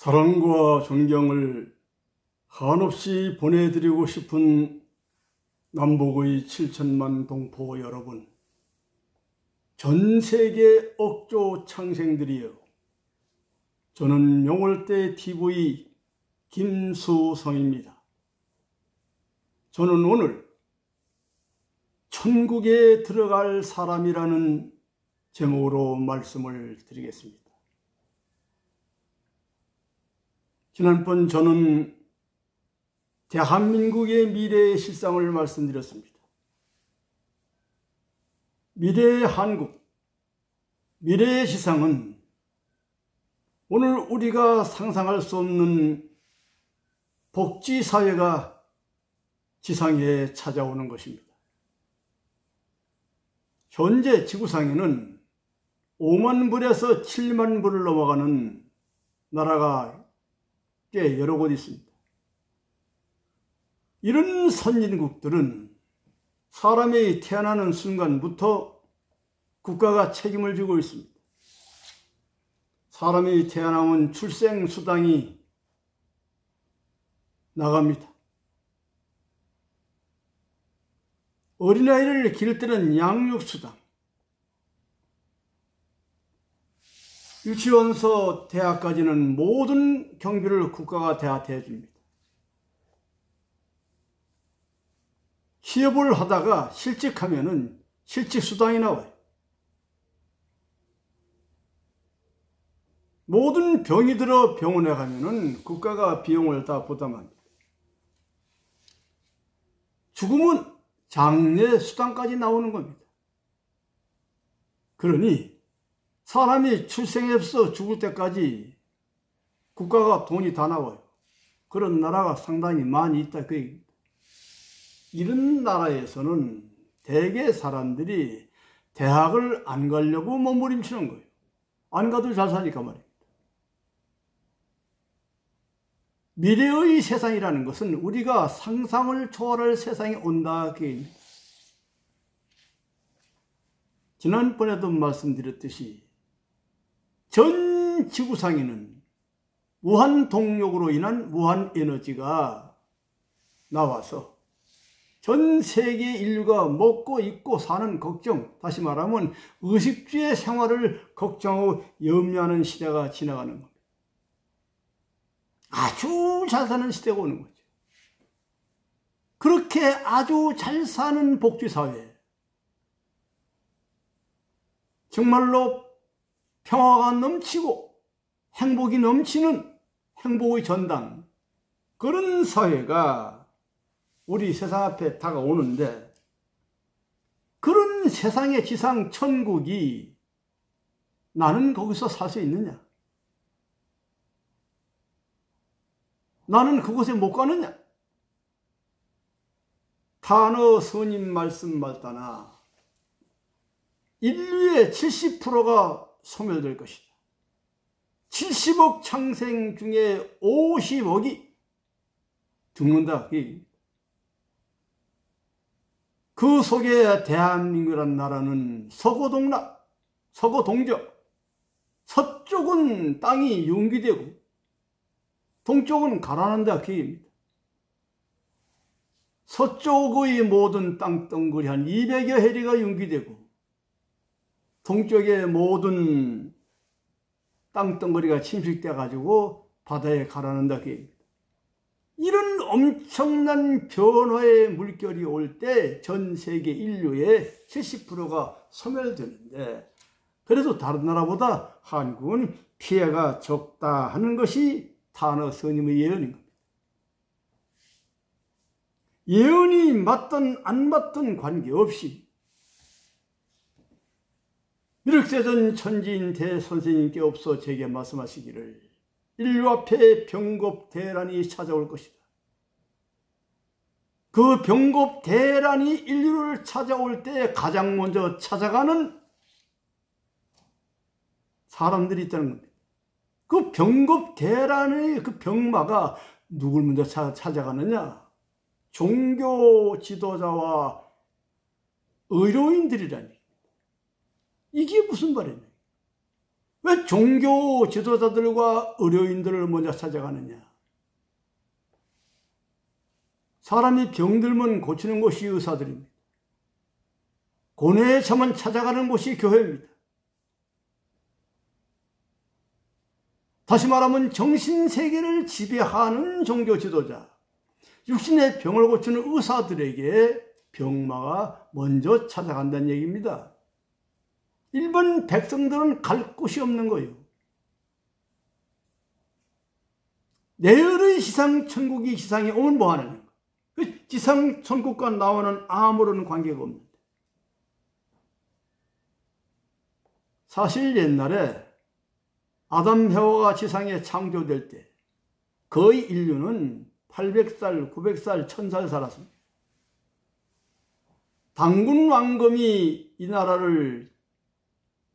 사랑과 존경을 한없이 보내드리고 싶은 남북의 7천만 동포 여러분, 전 세계 억조 창생들이여, 저는 용월대 TV 김수성입니다. 저는 오늘 천국에 들어갈 사람이라는 제목으로 말씀을 드리겠습니다. 지난번 저는 대한민국의 미래의 실상을 말씀드렸습니다. 미래의 한국, 미래의 시상은 오늘 우리가 상상할 수 없는 복지사회가 지상에 찾아오는 것입니다. 현재 지구상에는 5만 불에서 7만 불을 넘어가는 나라가 꽤 여러 곳 있습니다. 이런 선진국들은 사람이 태어나는 순간부터 국가가 책임을 지고 있습니다. 사람이 태어나면 출생수당이 나갑니다. 어린아이를 기를 때는 양육수당, 유치원서 대학까지는 모든 경비를 국가가 다 대줍니다. 취업을 하다가 실직하면은 실직수당이 나와요. 모든 병이 들어 병원에 가면은 국가가 비용을 다 부담합니다. 죽으면 장례 수당까지 나오는 겁니다. 그러니 사람이 출생해서 죽을 때까지 국가가 돈이 다 나와요. 그런 나라가 상당히 많이 있다 그 얘기입니다. 이런 나라에서는 대개 사람들이 대학을 안 가려고 몸부림치는 거예요. 안 가도 잘 사니까 말입니다. 미래의 세상이라는 것은 우리가 상상을 초월할 세상이 온다 그 얘기입니다. 지난번에도 말씀드렸듯이 전 지구상에는 무한동력으로 인한 무한에너지가 나와서 전 세계 인류가 먹고 입고 사는 걱정, 다시 말하면 의식주의 생활을 걱정하고 염려하는 시대가 지나가는 겁니다. 아주 잘 사는 시대가 오는 거죠. 그렇게 아주 잘 사는 복지사회, 정말로 평화가 넘치고 행복이 넘치는 행복의 전당, 그런 사회가 우리 세상 앞에 다가오는데, 그런 세상의 지상 천국이 나는 거기서 살 수 있느냐? 나는 그곳에 못 가느냐? 탄어 스님 말씀 말따나 인류의 70%가 소멸될 것이다. 70억 창생 중에 50억이 죽는다. 그 속에 대한민국이라는 나라는 서고동락, 서고동적, 서쪽은 땅이 융기되고 동쪽은 가라앉는다 그 얘기입니다. 서쪽의 모든 땅덩어리 한 200여 해리가 융기되고 동쪽의 모든 땅덩어리가 침식돼 가지고 바다에 가라앉는다 그 얘기입니다. 이런 엄청난 변화의 물결이 올 때 전 세계 인류의 70%가 소멸되는데, 그래도 다른 나라보다 한국은 피해가 적다 하는 것이 탄어 스님의 예언인 겁니다. 예언이 맞든 안 맞든 관계없이 밀흑세전 천지인 대선생님께 없어 제게 말씀하시기를 인류 앞에 병겁대란이 찾아올 것이다. 그 병겁대란이 인류를 찾아올 때 가장 먼저 찾아가는 사람들이 있다는 겁니다. 그 병겁대란의 그 병마가 누굴 먼저 찾아가느냐? 종교 지도자와 의료인들이라니. 이게 무슨 말이냐? 왜 종교 지도자들과 의료인들을 먼저 찾아가느냐? 사람이 병들면 고치는 곳이 의사들입니다. 고뇌에 처만 찾아가는 곳이 교회입니다. 다시 말하면 정신세계를 지배하는 종교 지도자, 육신의 병을 고치는 의사들에게 병마가 먼저 찾아간다는 얘기입니다. 일반 백성들은 갈 곳이 없는 거예요. 내일의 지상 천국이 지상에 오면 뭐 하느냐? 그 지상 천국과 나와는 아무런 관계가 없는데. 사실 옛날에 아담 해와가 지상에 창조될 때 거의 인류는 800살, 900살, 1000살 살았습니다. 당군 왕검이 이 나라를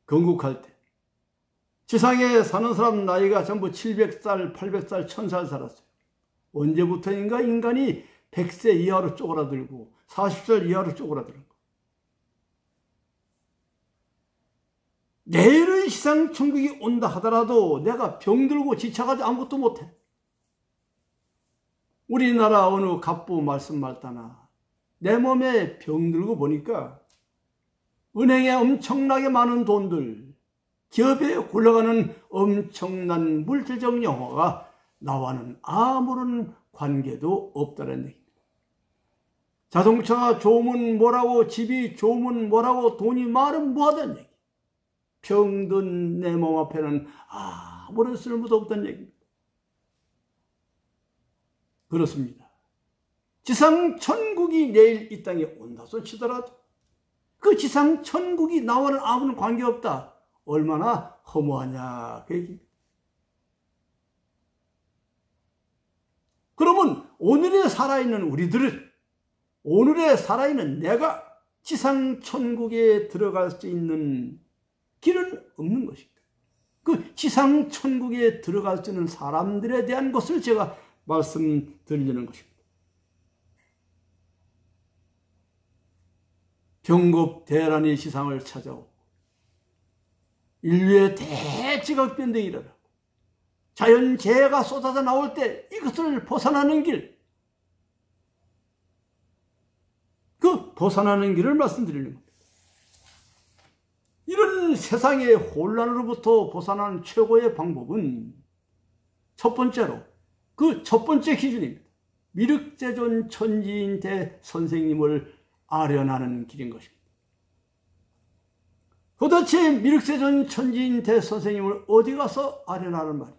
건국할 때 지상에 사는 사람 나이가 전부 700살, 800살, 1000살 살았어요. 언제부터인가 인간이 100세 이하로 쪼그라들고 40살 이하로 쪼그라드는 거. 내일의 지상 천국이 온다 하더라도 내가 병들고 지쳐가지고 아무것도 못해. 우리나라 어느 갑부 말씀 말따나 내 몸에 병들고 보니까 은행에 엄청나게 많은 돈들, 기업에 굴러가는 엄청난 물질적 영화가 나와는 아무런 관계도 없다는 얘기입니다. 자동차가 좋으면 뭐라고, 집이 좋으면 뭐라고, 돈이 많으면 뭐하다는 얘기. 병든 내 몸 앞에는 아무런 쓸모도 없다는 얘기입니다. 그렇습니다. 지상 천국이 내일 이 땅에 온다 손 치더라도 그 지상 천국이 나와는 아무런 관계없다. 얼마나 허무하냐 그 얘기입니다. 그러면 오늘에 살아있는 우리들은, 오늘에 살아있는 내가 지상 천국에 들어갈 수 있는 길은 없는 것입니다. 그 지상 천국에 들어갈 수 있는 사람들에 대한 것을 제가 말씀드리려는 것입니다. 병겁 대란이 지상을 찾아오고 인류의 대지각변동이 일어나고 자연재해가 쏟아져 나올 때 이것을 벗어나는 길, 그 벗어나는 길을 말씀드리는 겁니다. 이런 세상의 혼란으로부터 벗어나는 최고의 방법은 첫 번째로 그 첫 번째 기준입니다. 미륵제존 천지인 대선생님을 아련하는 길인 것입니다. 도대체 미륵제존 천지인 대선생님을 어디 가서 아련하는 말이에요?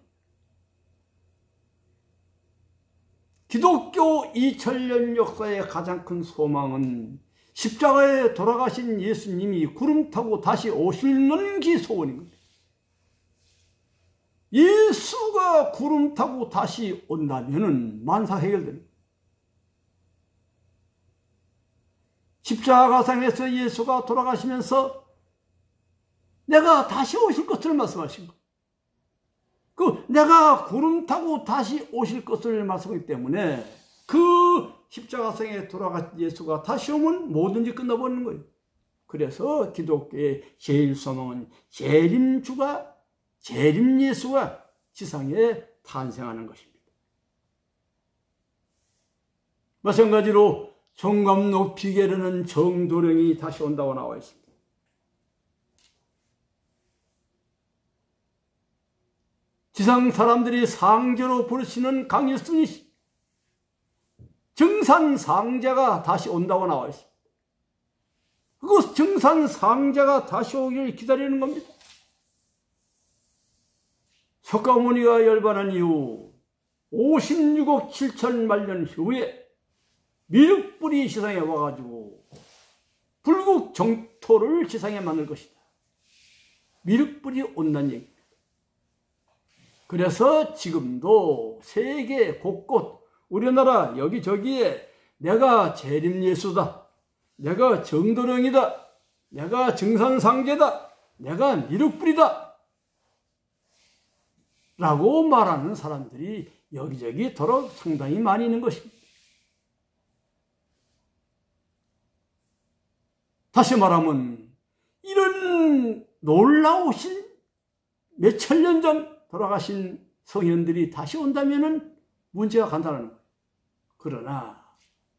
기독교 2000년 역사의 가장 큰 소망은 십자가에 돌아가신 예수님이 구름 타고 다시 오시는 게 소원입니다. 예수가 구름 타고 다시 온다면 만사 해결됩니다. 십자가상에서 예수가 돌아가시면서 내가 다시 오실 것을 말씀하신 것. 그 내가 구름 타고 다시 오실 것을 말씀하기 때문에 그 십자가상에 돌아가신 예수가 다시 오면 뭐든지 끝나버리는 거예요. 그래서 기독교의 제일 소망은 재림주가, 재림 예수가 지상에 탄생하는 것입니다. 마찬가지로 종감 높이게 이르는 정도령이 다시 온다고 나와 있습니다. 지상 사람들이 상제로 부르시는 강일순이 정산상제가 다시 온다고 나와 있습니다. 그 정산상제가 다시 오기를 기다리는 겁니다. 석가모니가 열반한 이후 56억 7천만 년 후에 미륵불이 지상에 와가지고 불국 정토를 지상에 만들 것이다. 미륵불이 온다는 얘기입니다. 그래서 지금도 세계 곳곳 우리나라 여기저기에 내가 재림예수다, 내가 정도령이다, 내가 정산상제다, 내가 미륵불이다 라고 말하는 사람들이 여기저기 더러 상당히 많이 있는 것입니다. 다시 말하면 이런 놀라우신 몇천 년 전 돌아가신 성현들이 다시 온다면은 문제가 간단한 거예요. 그러나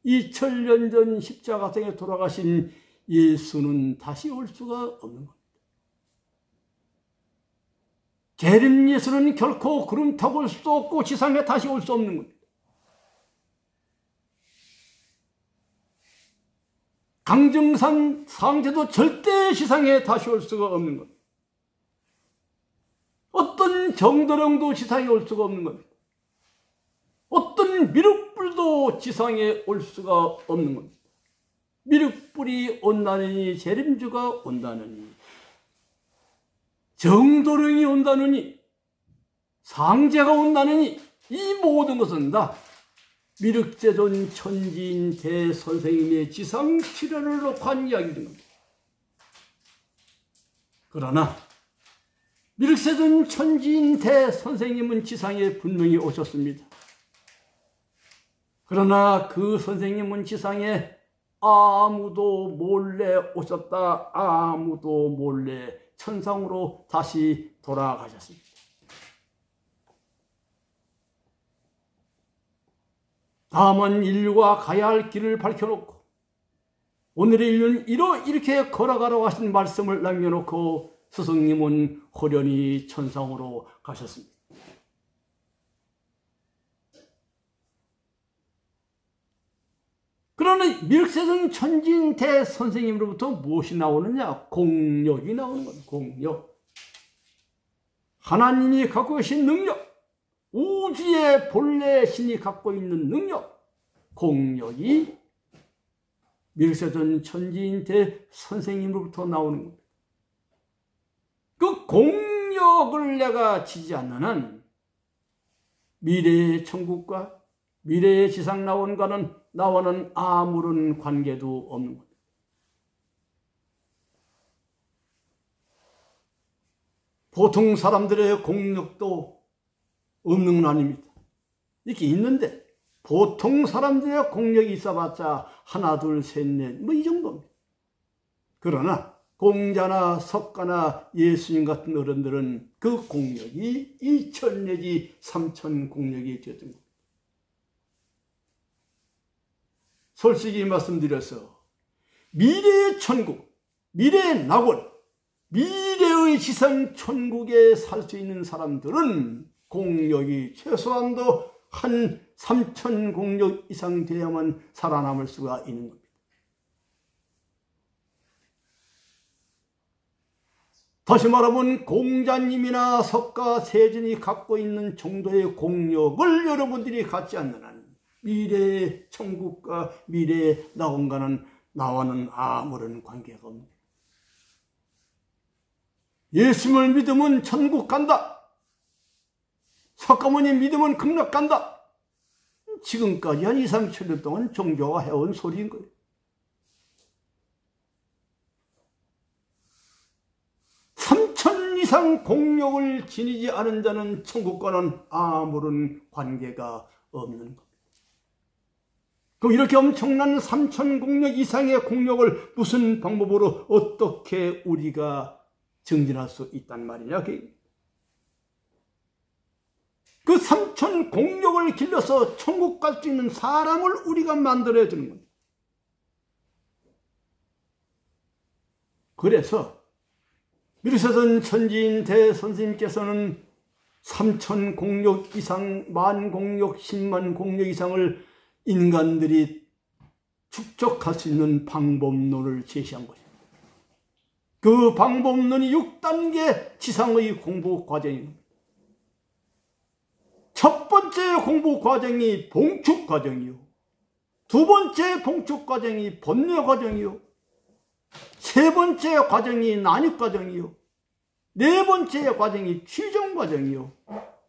2000년 전 십자가상에 돌아가신 예수는 다시 올 수가 없는 겁니다. 재림 예수는 결코 구름 타고 올 수도 없고 지상에 다시 올 수 없는 겁니다. 강정산 상제도 절대 지상에 다시 올 수가 없는 겁니다. 어떤 정도령도 지상에 올 수가 없는 겁니다. 어떤 미륵불도 지상에 올 수가 없는 겁니다. 미륵불이 온다느니 재림주가 온다느니 정도령이 온다느니 상제가 온다느니 이 모든 것은 다 미륵제존 천지인 대선생님의 지상 출현을 놓고 한 이야기인 겁니다. 그러나 미륵제존 천지인 대선생님은 지상에 분명히 오셨습니다. 그러나 그 선생님은 지상에 아무도 몰래 오셨다. 아무도 몰래 천상으로 다시 돌아가셨습니다. 다만 인류가 가야 할 길을 밝혀놓고 오늘의 인류는 이렇게 걸어가라고 하신 말씀을 남겨놓고 스승님은 호련히 천상으로 가셨습니다. 그러나 미륵세존 천지인 대선생님으로부터 무엇이 나오느냐? 공력이 나오는 겁니다. 공력. 하나님이 갖고 계신 능력, 우주의 본래 신이 갖고 있는 능력, 공력이 미륵세존 천지인 대선생님으로부터 나오는 겁니다. 그 공력을 내가 지지 않는 한 미래의 천국과 미래의 지상 나와는 아무런 관계도 없는 겁니다. 보통 사람들의 공력도 없는 건 아닙니다. 이렇게 있는데 보통 사람들의 공력이 있어봤자 하나, 둘, 셋, 넷 뭐 이 정도입니다. 그러나 공자나 석가나 예수님 같은 어른들은 그 공력이 2000 내지 3000 공력이 되었던 겁니다. 솔직히 말씀드려서 미래의 천국, 미래의 낙원, 미래의 지상 천국에 살 수 있는 사람들은 공력이 최소한도 한 3000 공력 이상 돼야만 살아남을 수가 있는 겁니다. 다시 말하면 공자님이나 석가 세존이 갖고 있는 정도의 공력을 여러분들이 갖지 않는 한 미래의 천국과 미래의 낙원과는 나와는 아무런 관계가 없습니다. 예수님을 믿으면 천국 간다. 석가모니 믿으면 극락 간다. 지금까지 한 2, 3천 동안 종교가 해온 소리인 거예요. 이상 공력을 지니지 않은 자는 천국과는 아무런 관계가 없는 겁니다. 그럼 이렇게 엄청난 3000 공력 이상의 공력을 무슨 방법으로 어떻게 우리가 증진할 수 있단 말이냐? 그 3000 공력을 길러서 천국 갈 수 있는 사람을 우리가 만들어야 되는 겁니다. 그래서 미륵세존 천지인 대선생님께서는 3000 공력 이상, 만 공력, 10만 공력 이상을 인간들이 축적할 수 있는 방법론을 제시한 것입니다. 그 방법론이 6단계 지상의 공부 과정입니다. 첫 번째 공부 과정이 봉축 과정이요. 두 번째 봉축 과정이 번뇌 과정이요. 세 번째 과정이 난입 과정이요. 네 번째 과정이 취정 과정이요.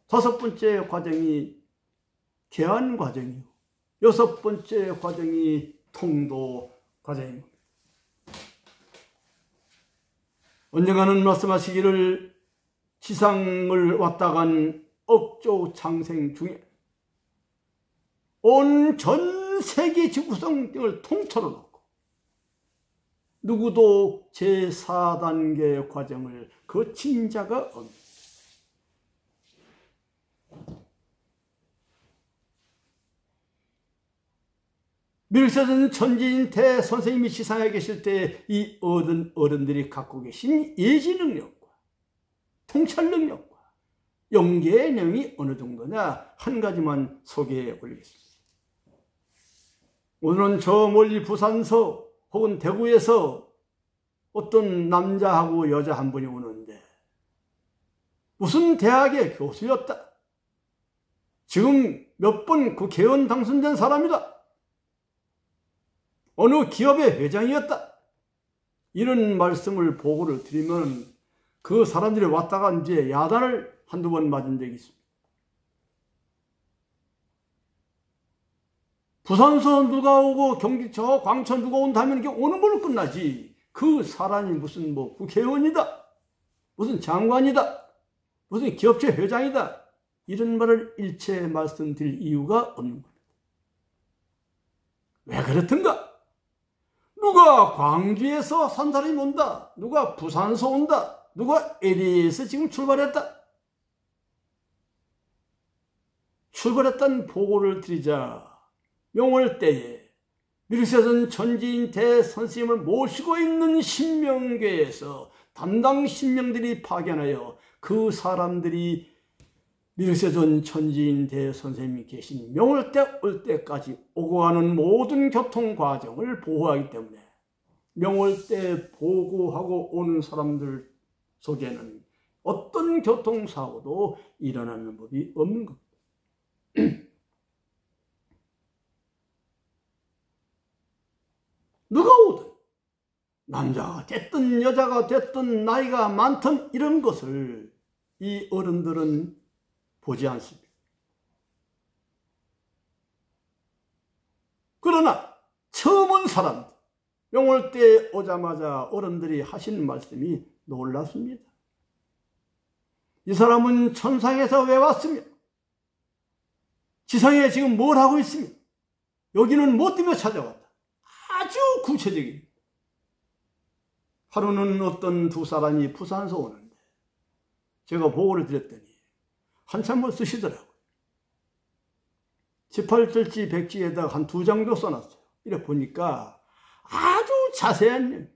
다섯 번째 과정이 개안 과정이요. 여섯 번째 과정이 통도 과정입니다. 언젠가는 말씀하시기를 지상을 왔다 간 억조 창생 중에 온 전 세계 지구상 등을 통째로 놓고 누구도 제4단계 과정을 거친 자가 없습니다. 밀서전 천지인 대선생님이 지상에 계실 때 이 어른들이 갖고 계신 예지 능력과 통찰 능력과 영계의 능이 어느 정도냐 한 가지만 소개해 올리겠습니다. 오늘은 저 멀리 부산서 혹은 대구에서 어떤 남자하고 여자 한 분이 오는데 무슨 대학의 교수였다. 지금 몇 번 국회의원 당선된 사람이다. 어느 기업의 회장이었다. 이런 말씀을 보고를 드리면 그 사람들이 왔다가 이제 야단을 한두 번 맞은 적이 있습니다. 부산서 누가 오고 경기 저 광천 누가 온다면 이게 오는 걸로 끝나지. 그 사람이 무슨 뭐 국회의원이다. 무슨 장관이다. 무슨 기업체 회장이다. 이런 말을 일체 말씀드릴 이유가 없는 겁니다. 왜 그렇든가? 누가 광주에서 산 사람이 온다. 누가 부산서 온다. 누가 LA에서 지금 출발했다. 출발했다는 보고를 드리자 명월때에 밀서전 천지인 대선생님을 모시고 있는 신명교에서 담당 신명들이 파견하여 그 사람들이 밀서전 천지인 대선생님이 계신 명월대 올 때까지 오고 가는 모든 교통 과정을 보호하기 때문에 명월대 보고하고 오는 사람들 속에는 어떤 교통사고도 일어나는 법이 없는 겁니다. 누가 오든 남자가 됐든 여자가 됐든 나이가 많든 이런 것을 이 어른들은 보지 않습니다. 그러나 처음 온 사람들 명월대에 오자마자 어른들이 하시는 말씀이 놀랍습니다. 이 사람은 천상에서 왜 왔으며 지상에 지금 뭘 하고 있으며 여기는 뭐 때문에 찾아왔다. 아주 구체적인. 하루는 어떤 두 사람이 부산서 오는데 제가 보고를 드렸더니 한참을 쓰시더라고요. 18절지 백지에다가 한 2장 정도 써놨어요. 이래 보니까 아주 자세한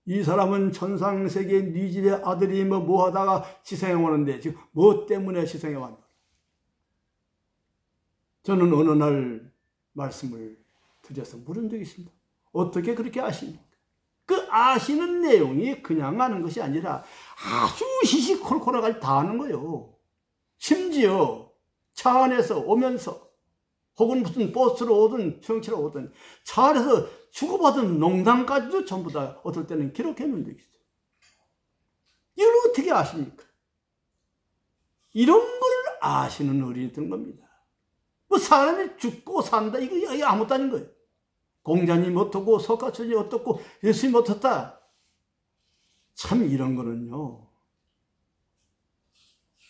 이 사람은 천상세계 네 집의 아들이 뭐 하다가 지상에 오는데 지금 뭐 때문에 지상에 왔나. 저는 어느 날 말씀을 드려서 물은 적이 있습니다. 어떻게 그렇게 아십니까? 그 아시는 내용이 그냥 아는 것이 아니라 아주 시시콜콜하게 다 아는 거예요. 심지어 차 안에서 오면서 혹은 무슨 버스로 오든 수영차로 오든 차 안에서 주고받은 농담까지도 전부 다 어떨 때는 기록해 놓은 적이 있어요. 이걸 어떻게 아십니까? 이런 걸 아시는 어린이 된 겁니다. 뭐 사람이 죽고 산다 이거 아무것도 아닌 거예요. 공자님 어떻고 석가천이 어떻고 예수님 어떻다. 참 이런 거는요.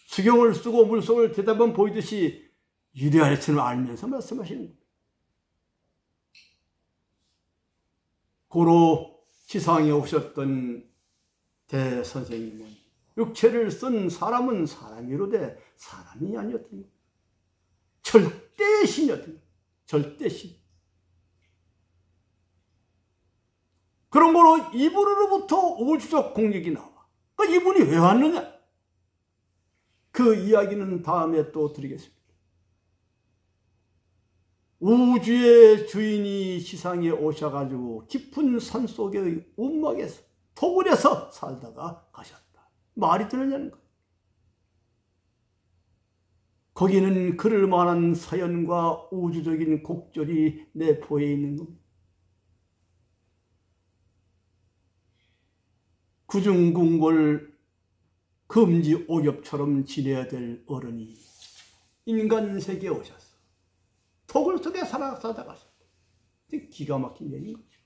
수경을 쓰고 물속을 대답은 보이듯이 유리알처럼 알면서 말씀하시는 거예요. 고로 지상에 오셨던 대선생님은 육체를 쓴 사람은 사람이로되 사람이 아니었던 거예요. 절대 신이었던 거예요. 절대 신. 그런 거로 이분으로부터 우주적 공격이 나와. 그러니까 이분이 왜 왔느냐? 그 이야기는 다음에 또 드리겠습니다. 우주의 주인이 지상에 오셔가지고 깊은 산속의 움막에서 토굴에서 살다가 가셨다. 말이 되느냐는 거예요. 거기는 그럴 만한 사연과 우주적인 곡절이 내포해 있는 겁니다. 구중궁궐 금지 오겹처럼 지내야 될 어른이 인간 세계에 오셨어. 토굴 속에 살아가셨다. 기가 막힌 얘기인 거죠.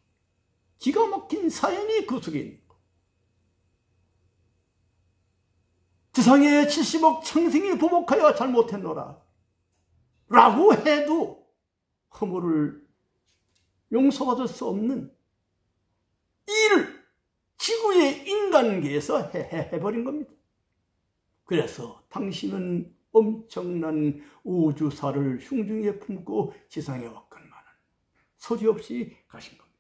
기가 막힌 사연이 그 속에 있는 거. 지상에 70억 창생이 보복하여 잘못했노라 라고 해도 허물을 용서받을 수 없는 일을 지구의 인간계에서 해버린 겁니다. 그래서 당신은 엄청난 우주사를 흉중에 품고 지상에 왔건만은 소리 없이 가신 겁니다.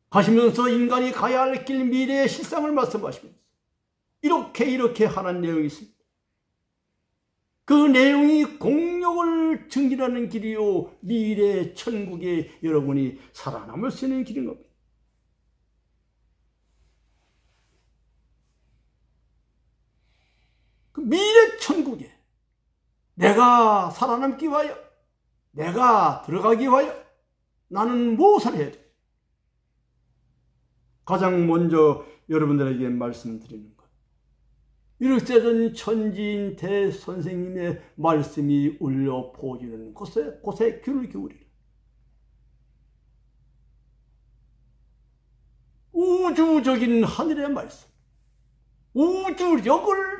가시면서 인간이 가야 할 길 미래의 실상을 말씀하시면서 이렇게 하는 내용이 있습니다. 그 내용이 공력을 증진하는 길이요 미래 천국에 여러분이 살아남을 수 있는 길인 겁니다. 그 미래 천국에 내가 살아남기 위하여, 내가 들어가기 위하여 나는 무엇을 해야 돼? 가장 먼저 여러분들에게 말씀드리는 것, 이르세전 천지인 대선생님의 말씀이 울려 퍼지는 곳에 귀를 기울이라. 우주적인 하늘의 말씀, 우주력을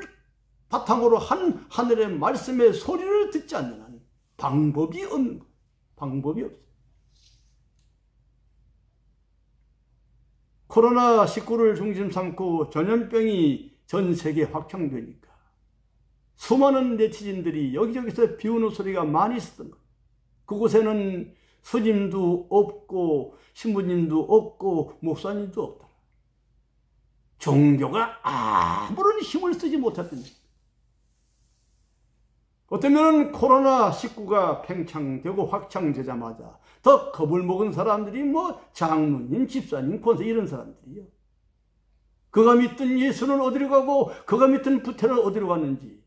바탕으로 한 하늘의 말씀의 소리를 듣지 않는 한 방법이 없는 것, 방법이 없어요. 코로나19를 중심 삼고 전염병이 전 세계에 확산되니까 수많은 네티즌들이 여기저기서 비우는 소리가 많이 있었던 것. 그곳에는 스님도 없고 신부님도 없고 목사님도 없다. 종교가 아무런 힘을 쓰지 못했던 것. 어쩌면 코로나19가 팽창되고 확산되자마자 더 겁을 먹은 사람들이 장로님, 집사님, 권사 이런 사람들이요. 그가 믿던 예수는 어디로 가고 그가 믿던 부처는 어디로 갔는지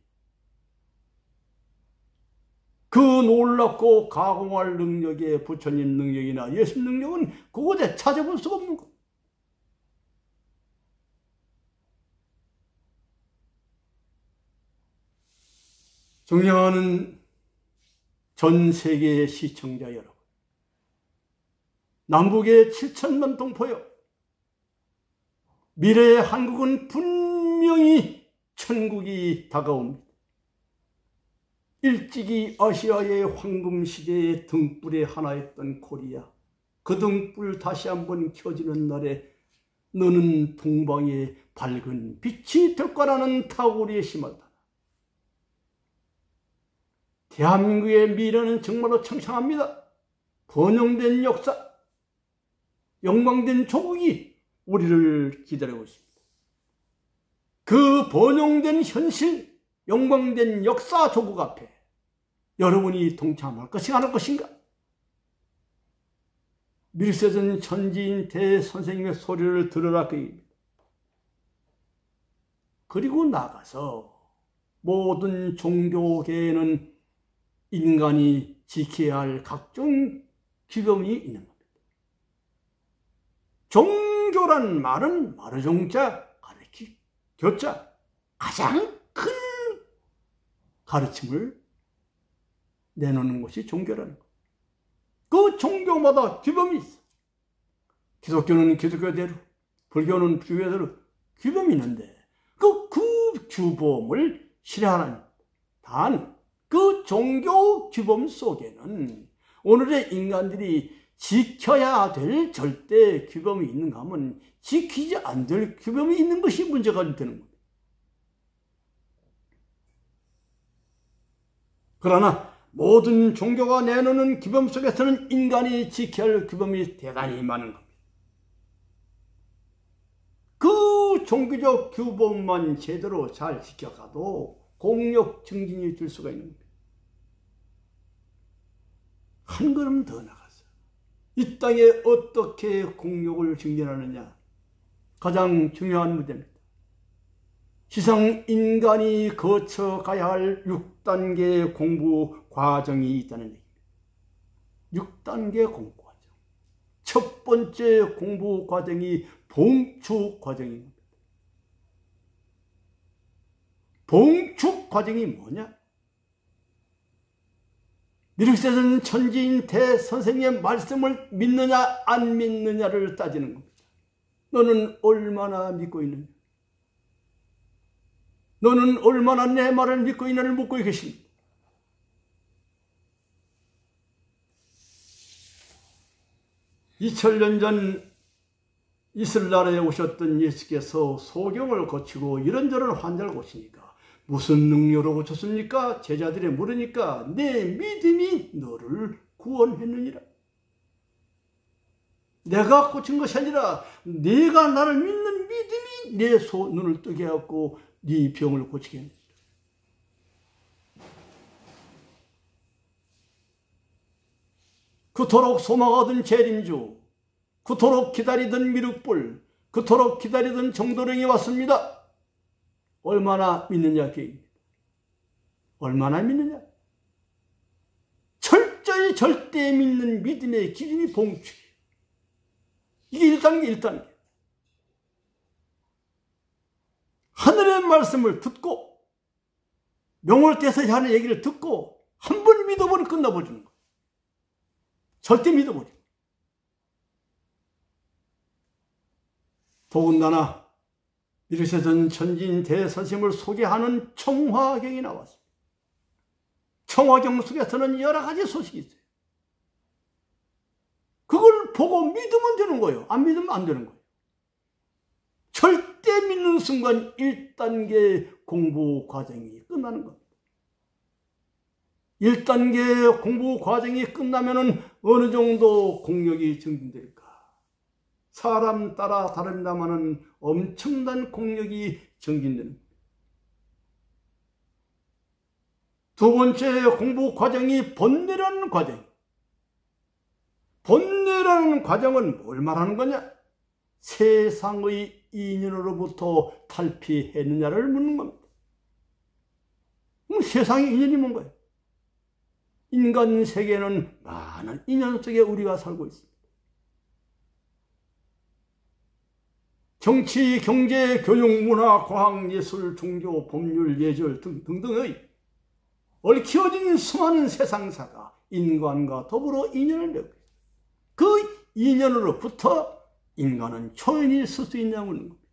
그 놀랍고 가공할 능력의 부처님 능력이나 예수 능력은 그곳에 찾아볼 수가 없는 것. 존경하는 전 세계의 시청자 여러분, 남북의 7천만 동포여, 미래의 한국은 분명히 천국이 다가옵니다. 일찍이 아시아의 황금시대의 등불의 하나였던 코리아, 그 등불 다시 한번 켜지는 날에 너는 동방의 밝은 빛이 될 거라는 타고리에 심었다. 대한민국의 미래는 정말로 창창합니다. 번영된 역사, 영광된 조국이 우리를 기다리고 있습니다. 그 번영된 현실, 영광된 역사 조국 앞에 여러분이 동참할 것인가 안 할 것인가? 밀세전 천지인 대선생님의 소리를 들으라 그 얘기입니다. 그리고 나가서 모든 종교계에는 인간이 지켜야 할 각종 규범이 있는 겁니다. 종교란 말은 마르종자, 가르치, 교자, 가장 큰 가르침을 내놓는 것이 종교라는 것. 그 종교마다 규범이 있어. 기독교는 기독교대로, 불교는 불교대로 규범이 있는데 그 규범을 실행하는 단 그 종교 규범 속에는 오늘의 인간들이 지켜야 될 절대 규범이 있는가 하면 지키지 않을 규범이 있는 것이 문제가 되는 겁니다. 그러나 모든 종교가 내놓는 규범 속에서는 인간이 지켜야 할 규범이 대단히 많은 겁니다. 그 종교적 규범만 제대로 잘 지켜가도 공력 증진이 될 수가 있는 겁니다. 한 걸음 더 나가서 이 땅에 어떻게 공력을 증진하느냐, 가장 중요한 문제입니다. 지상 인간이 거쳐가야 할 6단계 공부 과정이 있다는 얘기입니다. 6단계 공부 과정. 첫 번째 공부 과정이 봉축 과정입니다. 봉축 과정이 뭐냐? 미륵세전 천지인 대선생님의 말씀을 믿느냐 안 믿느냐를 따지는 겁니다. 너는 얼마나 믿고 있느냐? 너는 얼마나 내 말을 믿고 있느냐를 묻고 계십니다. (2000년) 전 이스라엘에 오셨던 예수께서 소경을 고치고 이런저런 환자를 고치니까 무슨 능력으로 고쳤습니까? 제자들이 물으니까 내 믿음이 너를 구원했느니라. 내가 고친 것이 아니라 네가 나를 믿는 믿음이 내 눈을 뜨게 하고 네 병을 고치게 했느니라. 그토록 소망하던 재림주, 그토록 기다리던 미륵불, 그토록 기다리던 정도령이 왔습니다. 얼마나 믿느냐 게임입니다. 얼마나 믿느냐. 철저히 절대 믿는 믿음의 기준이 봉축. 이게 1단계 1단계. 하늘의 말씀을 듣고 명월대에서 하는 얘기를 듣고 한 번 믿어버리면 끝나버리는 거예요. 절대 믿어버려. 더군다나 이렇게 전 천진 대선심을 소개하는 청화경이 나왔습니다. 청화경 속에서는 여러 가지 소식이 있어요. 그걸 보고 믿으면 되는 거예요. 안 믿으면 안 되는 거예요. 절대 믿는 순간 1단계 공부 과정이 끝나는 겁니다. 1단계 공부 과정이 끝나면 어느 정도 공력이 증진될까? 사람 따라 다릅니다마는 엄청난 공력이 증진되는 겁니다. 두 번째 공부 과정이 번뇌라는 과정. 번뇌라는 과정은 뭘 말하는 거냐? 세상의 인연으로부터 탈피했느냐를 묻는 겁니다. 그럼 세상의 인연이 뭔가요? 인간 세계는 많은 인연 속에 우리가 살고 있습니다. 정치, 경제, 교육, 문화, 과학, 예술, 종교, 법률, 예절 등등의 얽혀진 수많은 세상사가 인간과 더불어 인연을 맺고 있습니다. 그 인연으로부터 인간은 초연히 쓸 수 있냐고 묻는 겁니다.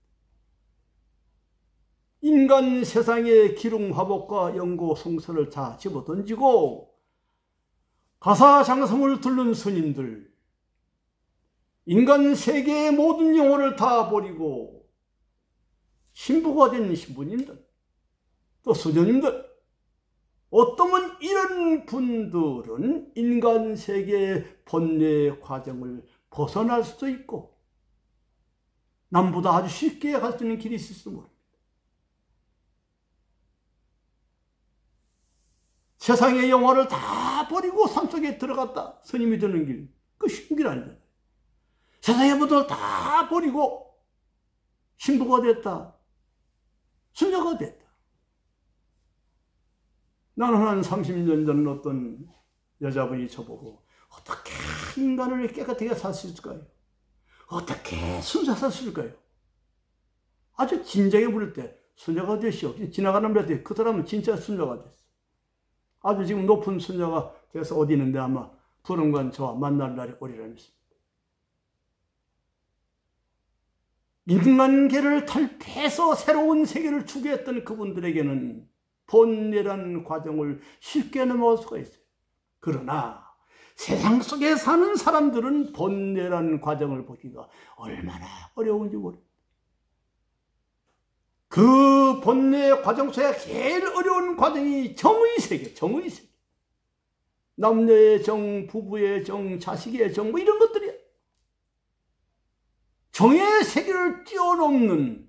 인간 세상에 기륭화복과 연고 송설을 다 집어던지고 가사장성을 들른 스님들, 인간 세계의 모든 영혼을 다 버리고 신부가 된 신부님들, 또 수녀님들, 어떠면 이런 분들은 인간 세계의 번뇌 과정을 벗어날 수도 있고 남보다 아주 쉽게 갈 수 있는 길이 있을지도 모릅니다. 세상의 영화를 다 버리고 산속에 들어갔다. 스님이 되는 길, 그 쉬운 길 아니잖아요. 세상의 모든 걸 다 버리고 신부가 됐다. 수녀가 됐다. 나는 한 30년 전 어떤 여자분이 저보고 어떻게 인간을 깨끗하게 살 수 있을까요? 어떻게 순사 살 수 있을까요? 아주 진작에 부를 때 수녀가 되시오. 지나가는 분한테 그 사람은 진짜 수녀가 됐어. 아주 지금 높은 수녀가 돼서 어디 있는데 아마 부른 건 저와 만날 날이 오리라 믿습니다. 인간계를 탈피해서 새로운 세계를 추구했던 그분들에게는 번뇌라는 과정을 쉽게 넘어갈 수가 있어요. 그러나 세상 속에 사는 사람들은 번뇌라는 과정을 보기가 얼마나 어려운지 모릅니다. 그 번뇌 과정 속에 제일 어려운 과정이 정의 세계, 정의 세계. 남녀의 정, 부부의 정, 자식의 정, 뭐 이런 것들이야. 정의 세계를 뛰어넘는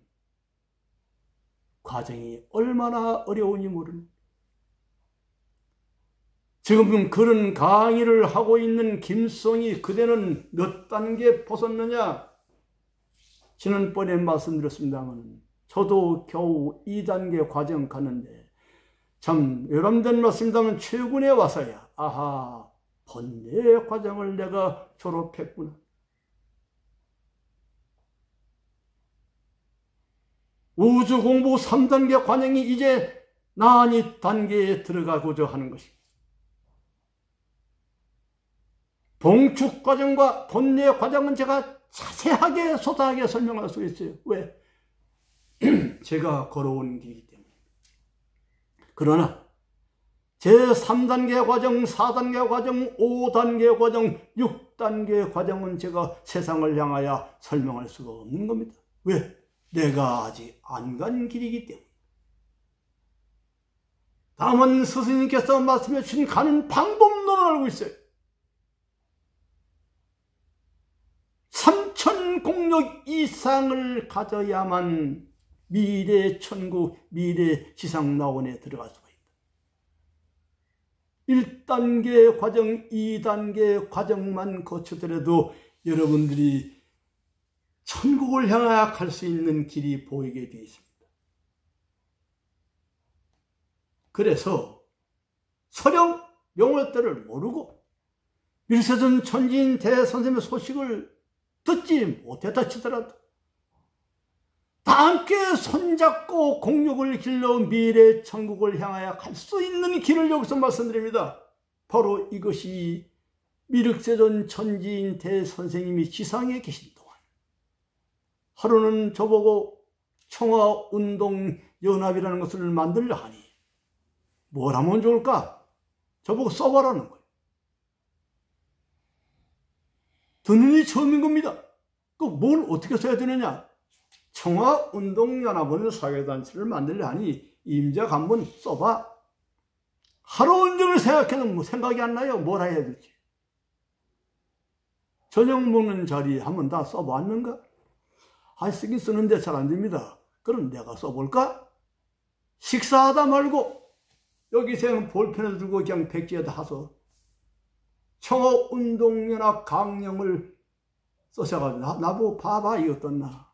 과정이 얼마나 어려운지 모릅니다. 지금 그런 강의를 하고 있는 김성희 그대는 몇 단계 벗었느냐? 지난번에 말씀드렸습니다만 저도 겨우 2단계 과정 가는데 참 외람된 말씀입니다만 최근에 와서야 아하, 번뇌 과정을 내가 졸업했구나. 우주 공부 3단계 과정이 이제 나니 단계에 들어가고자 하는 것입니다. 봉축 과정과 번뇌 과정은 제가 자세하게 소상하게 설명할 수 있어요. 왜? 제가 걸어온 길이기 때문에. 그러나 제3단계 과정, 4단계 과정, 5단계 과정, 6단계 과정은 제가 세상을 향하여 설명할 수가 없는 겁니다. 왜? 내가 아직 안 간 길이기 때문에. 다음은 스승님께서 말씀해 주신 가는 방법론을 알고 있어요. 삼천공력 이상을 가져야만 미래 천국, 미래 지상낙원에 들어갈 수가 있다. 1단계 과정, 2단계 과정만 거치더라도 여러분들이 천국을 향하여 갈 수 있는 길이 보이게 되어 있습니다. 그래서 서령 명월대를 모르고 밀세전 천지인 대선생님의 소식을 듣지 못했다 치더라도 다 함께 손잡고 공력을 길러 미래 천국을 향하여 갈 수 있는 길을 여기서 말씀드립니다. 바로 이것이 밀세전 천지인 대선생님이 지상에 계신 동안 하루는 저보고 청화운동연합이라는 것을 만들려 하니 뭘 하면 좋을까? 저보고 써보라는 거예요. 듣는 이 처음인 겁니다. 그 뭘 어떻게 써야 되느냐? 청화운동연합은 사회단체를 만들려 하니 임작 한번 써봐. 하루 온종일 생각해도 뭐 생각이 안 나요. 뭘 해야 될지. 저녁 먹는 자리 한번 다 써봤는가? 쓰긴 쓰는데 잘 안 됩니다. 그럼 내가 써볼까? 식사하다 말고 여기서 볼펜을 들고 그냥 백지에다 하서 청화운동연합 강령을 써셔가지고 나보고 봐봐 이거 어떻나.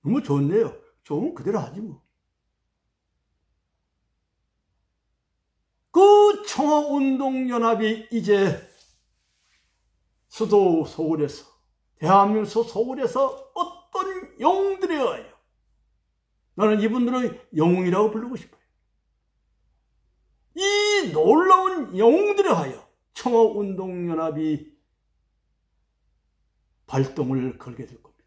너무 좋네요. 좋으면 그대로 하지 뭐. 그 청화운동연합이 이제 수도 서울에서, 대한민국 서울에서 어떤 영웅들에 의하여, 나는 이분들을 영웅이라고 부르고 싶어요. 이 놀라운 영웅들에 하여 청화운동연합이 발동을 걸게 될 겁니다.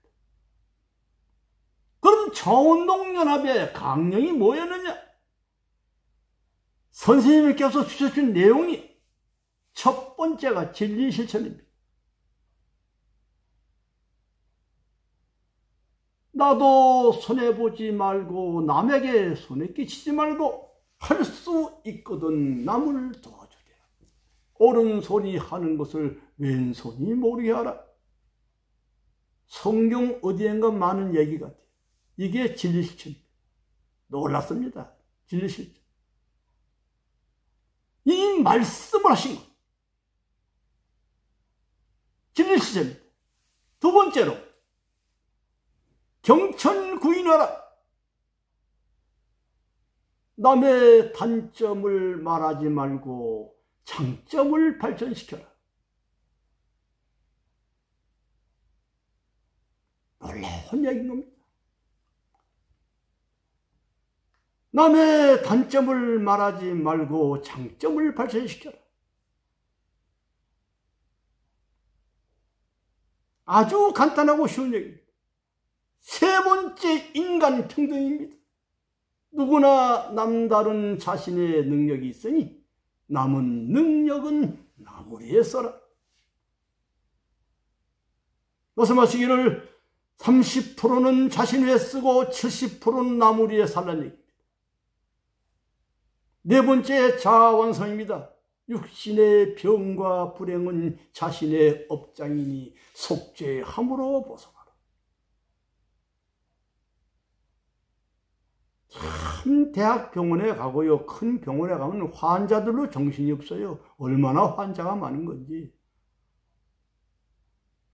그럼 청화운동연합의 강령이 뭐였느냐? 선생님께서 주셔준 내용이 첫 번째가 진리실천입니다. 나도 손해보지 말고 남에게 손해 끼치지 말고 할 수 있거든 남을 도와주되 오른손이 하는 것을 왼손이 모르게 하라. 성경 어디엔가 많은 얘기 같아요. 이게 진리실천입니다. 놀랐습니다. 진리실천. 이 말씀을 하신 것. 진리실천입니다. 두 번째로 경천구인하라. 남의 단점을 말하지 말고 장점을 발전시켜라. 놀라운 얘기인 겁니다. 남의 단점을 말하지 말고 장점을 발전시켜라. 아주 간단하고 쉬운 얘기입니다. 세 번째, 인간 평등입니다. 누구나 남다른 자신의 능력이 있으니 남은 능력은 남을 위해 써라. 말씀하시기를 30%는 자신 위해 쓰고 70%는 남을 위해 살라는 얘기입니다. 네 번째, 자아완성입니다. 육신의 병과 불행은 자신의 업장이니 속죄함으로 벗어나라. 참 대학 병원에 가고요, 큰 병원에 가면 환자들로 정신이 없어요. 얼마나 환자가 많은 건지.